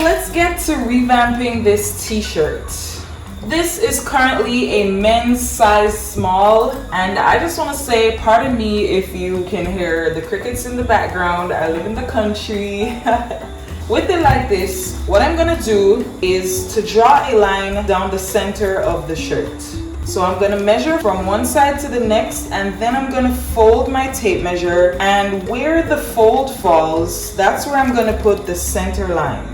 Let's get to revamping this t-shirt. This is currently a men's size small, and I just want to say, pardon me if you can hear the crickets in the background. I live in the country. With it like this, what I'm gonna do is to draw a line down the center of the shirt. So I'm gonna measure from one side to the next, and then I'm gonna fold my tape measure, and where the fold falls, that's where I'm gonna put the center line.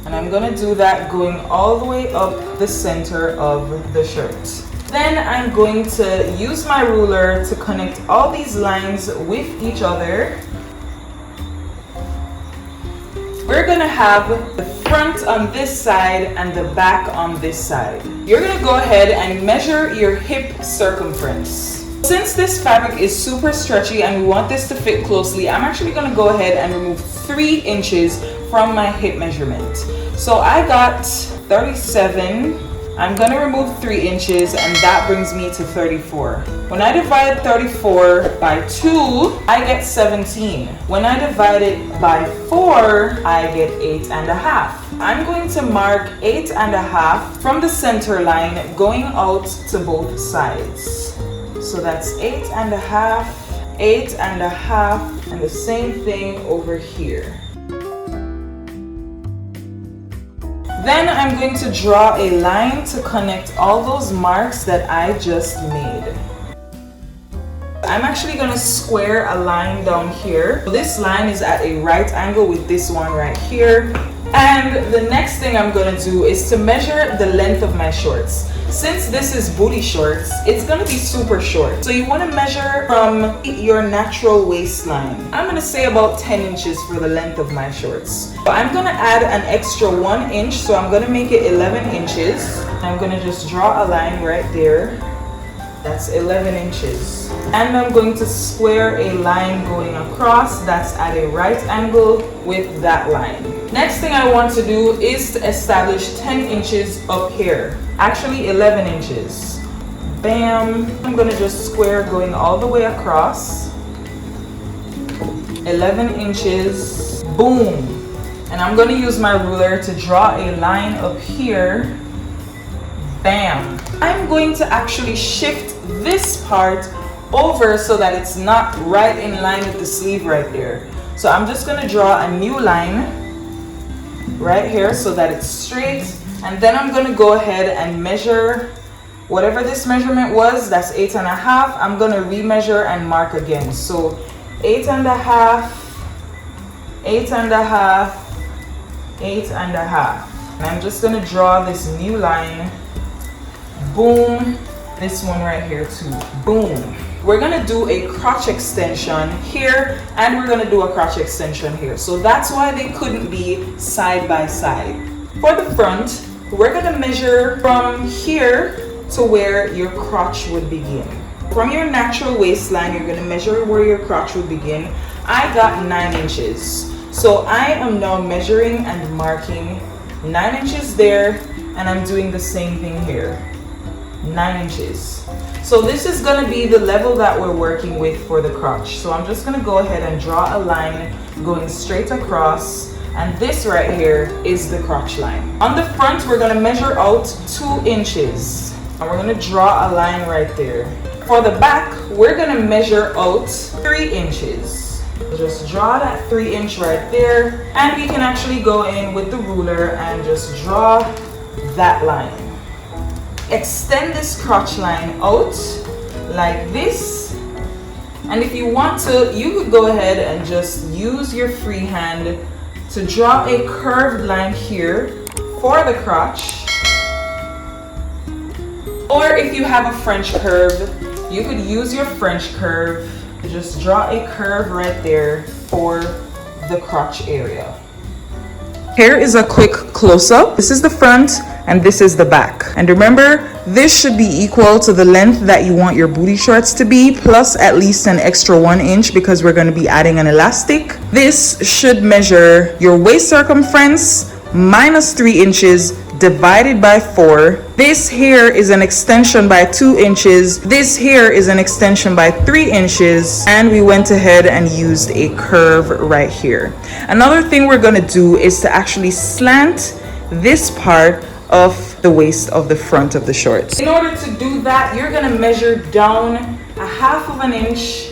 And I'm gonna do that going all the way up the center of the shirt. Then I'm going to use my ruler to connect all these lines with each other. We're gonna have the front on this side and the back on this side. You're gonna go ahead and measure your hip circumference. Since this fabric is super stretchy and we want this to fit closely, I'm actually gonna go ahead and remove 3 inches from my hip measurement. So I got 37. I'm gonna remove 3 inches, and that brings me to 34. When I divide 34 by 2, I get 17. When I divide it by 4, I get 8.5. I'm going to mark 8.5 from the center line going out to both sides. So that's 8.5, 8.5, and the same thing over here. Then I'm going to draw a line to connect all those marks that I just made. I'm actually going to square a line down here. This line is at a right angle with this one right here. And the next thing I'm going to do is to measure the length of my shorts. Since this is booty shorts, it's going to be super short. So you want to measure from your natural waistline. I'm going to say about 10 inches for the length of my shorts. So I'm going to add an extra 1 inch, so I'm going to make it 11 inches. I'm going to just draw a line right there. That's 11 inches. And I'm going to square a line going across that's at a right angle with that line. Next thing I want to do is to establish 10 inches up here. Actually 11 inches. Bam. I'm going to just square going all the way across. 11 inches. Boom. And I'm going to use my ruler to draw a line up here. Bam. I'm going to actually shift this part over so that it's not right in line with the sleeve right there. So I'm just going to draw a new line right here so that it's straight, and then I'm going to go ahead and measure whatever this measurement was. That's 8.5. I'm going to remeasure and mark again. So 8.5, 8.5, 8.5, and I'm just going to draw this new line. Boom. This one right here too. Boom. We're gonna do a crotch extension here, and we're gonna do a crotch extension here. So that's why they couldn't be side by side. For the front, we're gonna measure from here to where your crotch would begin. From your natural waistline, you're gonna measure where your crotch would begin. I got 9 inches. So I am now measuring and marking 9 inches there, and I'm doing the same thing here. 9 inches. So this is going to be the level that we're working with for the crotch. So I'm just going to go ahead and draw a line going straight across, and this right here is the crotch line. On the front, we're going to measure out 2 inches, and we're going to draw a line right there. For the back, we're going to measure out 3 inches. Just draw that 3 inch right there, and we can actually go in with the ruler and just draw that line. Extend this crotch line out like this, and if you want to, you could go ahead and just use your free hand to draw a curved line here for the crotch, or if you have a French curve, you could use your French curve to just draw a curve right there for the crotch area. Here is a quick close-up. This is the front and this is the back. And remember, this should be equal to the length that you want your booty shorts to be, plus at least an extra 1 inch because we're going to be adding an elastic. This should measure your waist circumference minus 3 inches divided by 4. This here is an extension by 2 inches. This here is an extension by 3 inches. And we went ahead and used a curve right here. Another thing we're going to do is to actually slant this part of the waist of the front of the shorts. In order to do that, you're going to measure down a 1/2 inch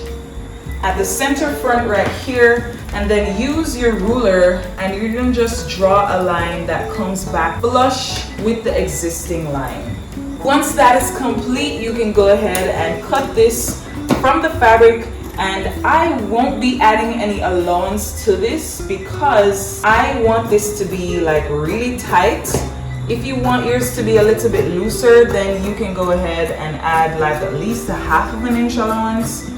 at the center front right here, and then use your ruler and you're going to just draw a line that comes back flush with the existing line. Once that is complete, you can go ahead and cut this from the fabric, and I won't be adding any allowance to this because I want this to be like really tight. If you want yours to be a little bit looser, then you can go ahead and add like at least a 1/2 inch allowance.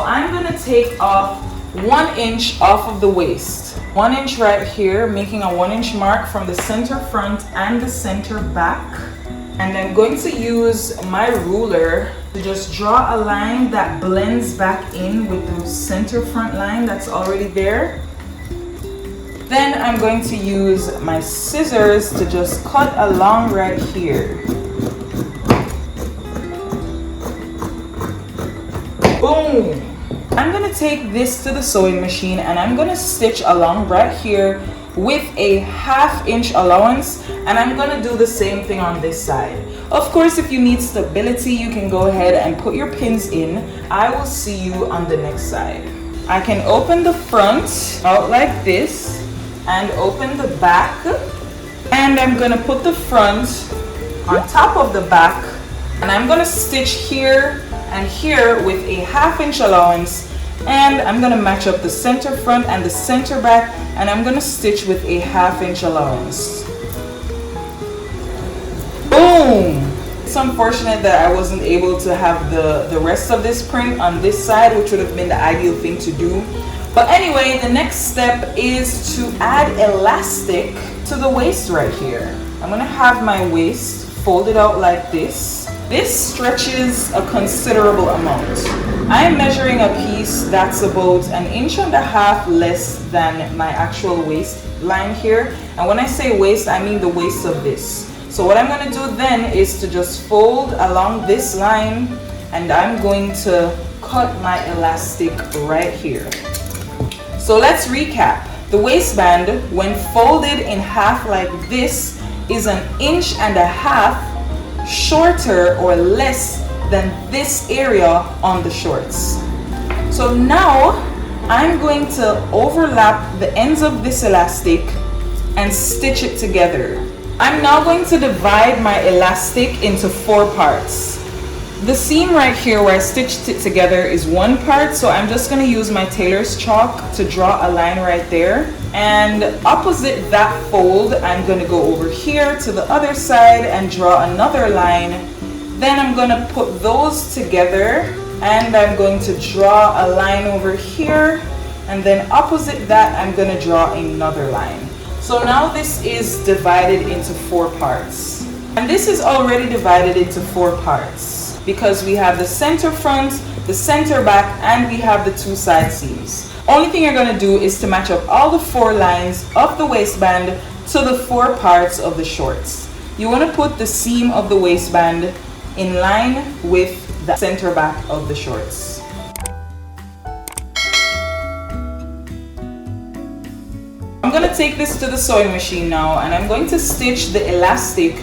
I'm gonna take off 1 inch off of the waist. 1 inch right here, making a 1 inch mark from the center front and the center back. And I'm going to use my ruler to just draw a line that blends back in with the center front line that's already there. Then I'm going to use my scissors to just cut along right here. Boom! I'm gonna take this to the sewing machine and I'm gonna stitch along right here with a 1/2 inch allowance, and I'm gonna do the same thing on this side. Of course, if you need stability, you can go ahead and put your pins in. I will see you on the next side. I can open the front out like this and open the back, and I'm gonna put the front on top of the back, and I'm gonna stitch here and here with a 1/2 inch allowance, and I'm gonna match up the center front and the center back, and I'm gonna stitch with a 1/2 inch allowance. Boom! It's unfortunate that I wasn't able to have the rest of this print on this side, which would have been the ideal thing to do. But anyway, the next step is to add elastic to the waist right here. I'm gonna have my waist folded out like this. This stretches a considerable amount. I am measuring a piece that's about 1.5 inches less than my actual waistline here. And when I say waist, I mean the waist of this. So what I'm going to do then is to just fold along this line, and I'm going to cut my elastic right here. So let's recap. The waistband, when folded in half like this, is 1.5 inches shorter or less than this area on the shorts. So now I'm going to overlap the ends of this elastic and stitch it together. I'm now going to divide my elastic into 4 parts. The seam right here where I stitched it together is 1 part, so I'm just going to use my tailor's chalk to draw a line right there. And opposite that fold, I'm going to go over here to the other side and draw another line. Then I'm going to put those together, and I'm going to draw a line over here, and then opposite that I'm going to draw another line. So now this is divided into 4 parts. And this is already divided into 4 parts because we have the center front, the center back, and we have the 2 side seams. Only thing you're going to do is to match up all the 4 lines of the waistband to the 4 parts of the shorts. You want to put the seam of the waistband in line with the center back of the shorts. I'm going to take this to the sewing machine now, and I'm going to stitch the elastic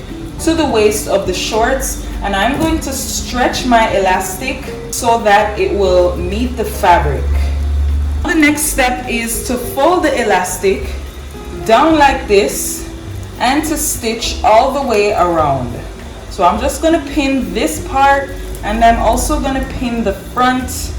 to the waist of the shorts, and I'm going to stretch my elastic so that it will meet the fabric. The next step is to fold the elastic down like this and to stitch all the way around. So I'm just going to pin this part, and I'm also going to pin the front,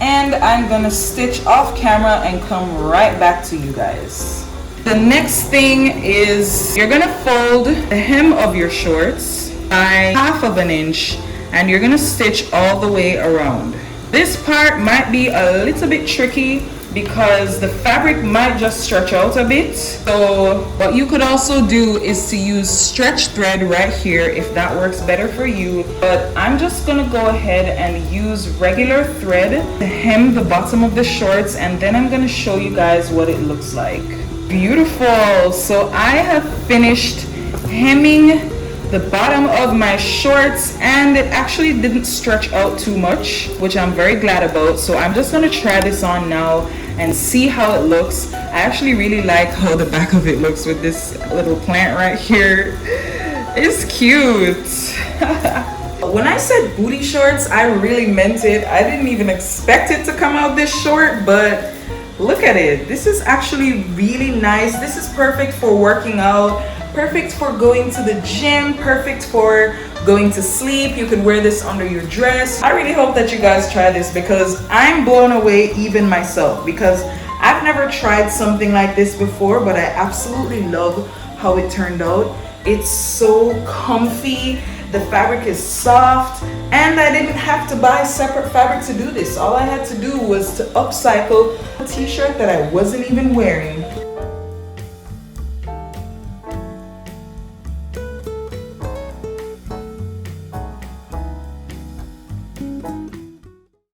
and I'm going to stitch off camera and come right back to you guys. The next thing is you're going to fold the hem of your shorts by 1/2 inch, and you're going to stitch all the way around. This part might be a little bit tricky because the fabric might just stretch out a bit. So what you could also do is to use stretch thread right here if that works better for you. But I'm just gonna go ahead and use regular thread to hem the bottom of the shorts, and then I'm gonna show you guys what it looks like. Beautiful. So I have finished hemming the bottom of my shorts, and it actually didn't stretch out too much, which I'm very glad about. So I'm just gonna try this on now and see how it looks. I actually really like how the back of it looks with this little plant right here. It's cute. When I said booty shorts, I really meant it. I didn't even expect it to come out this short, but look at it. This is actually really nice. This is perfect for working out, perfect for going to the gym, perfect for going to sleep. You could wear this under your dress. I really hope that you guys try this because I'm blown away even myself, because I've never tried something like this before, but I absolutely love how it turned out. It's so comfy. The fabric is soft, and I didn't have to buy separate fabric to do this. All I had to do was to upcycle a t-shirt that I wasn't even wearing.